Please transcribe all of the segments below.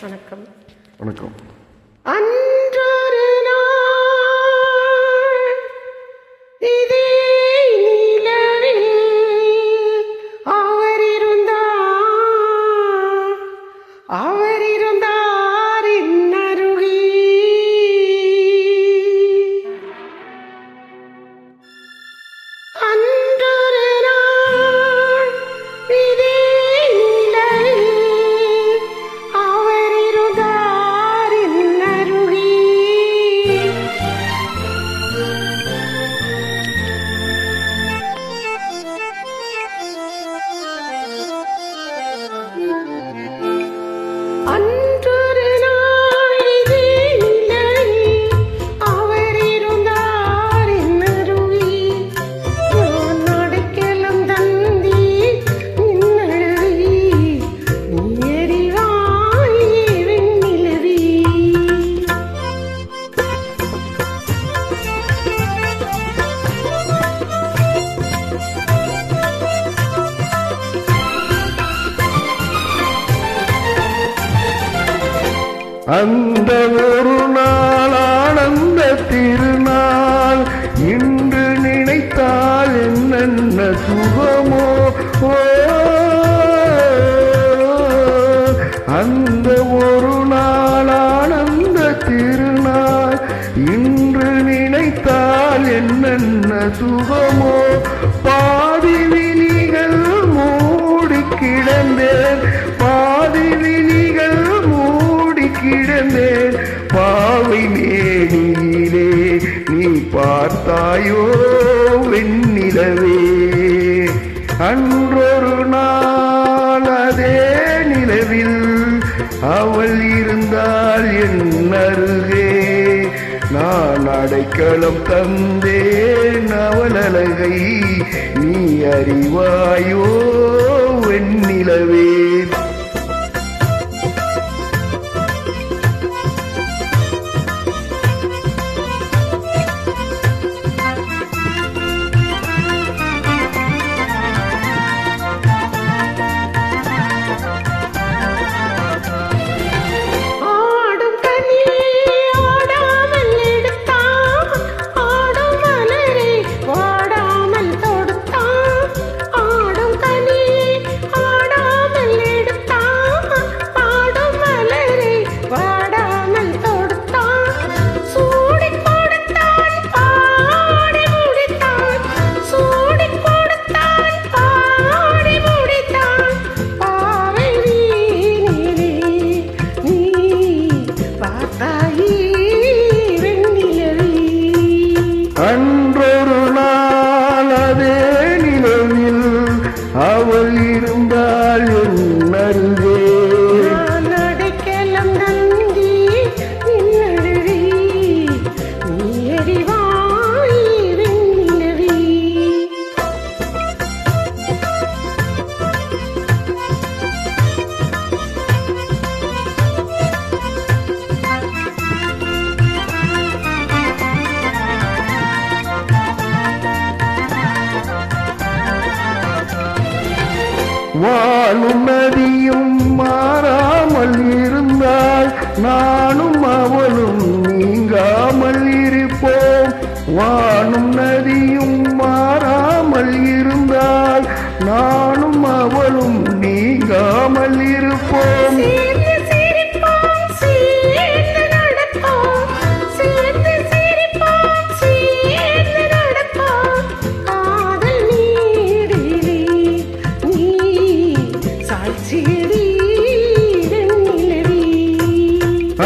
வணக்கம். வணக்கம். அன்றொரு நாள் இதே நிலவில் அவர் இருந்தார் இன்னருகி. அன்றொரு நாள் இதே நிலவில் அவர் இருந்தார் இன்னருகி. அன்றொரு நாள் இதே நிலவில் அவர் இருந்தார் இன்னருகி. நான் அடைக்கலம் தந்தி நின்னழுவி நீ எறிவாய் வெண்ணிலவி. அந்த ஒரு நாள் ஆனந்த திருநாள் இன்று நினைத்தால் என்னென்ன சுகமோ. அந்த ஒரு நாள் ஆனந்த திருநாள் இன்று நினைத்தால் என்னென்ன சுகமோ. பாதி விழிகள் மூடி கிடந்தேன், பாதி விழிகள் மூடி கிடந்தேன். பாவை மேனியிலே நீ பார்த்தாயோ வெண்ணிலவே. அன்றொரு நாள் அதே நிலவில் அவள் இருந்தால் என் அருகே. நான் அடைக்கலம் தந்தேன் அவள் அழகை நீ அறிவாயோ வெண்ணிலவே. அன்றொரு நாள் அதே நிலவில் அவள் இருந்தால் என் அருகே. நான் அடைக்கலம் தந்தி நின்னழுவி நீ எறிவாய் வெண்ணிலவி. வானும் நதியும் மாறாமல் இருந்தால் நானும் அவளும் நீங்காமல் இருப்போம். வானும் நதியும் மாறாமல் இருந்தால் நானும் அவளும் நீங்காமல் இருப்போம்.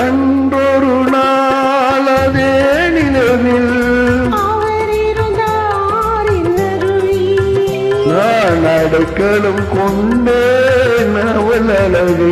அன்றொரு நாள் அதே நிலவில் அவர் இருந்தார் இன்னருகி. நான் அடைக்கலம் கொண்டேன் அவள் அழகை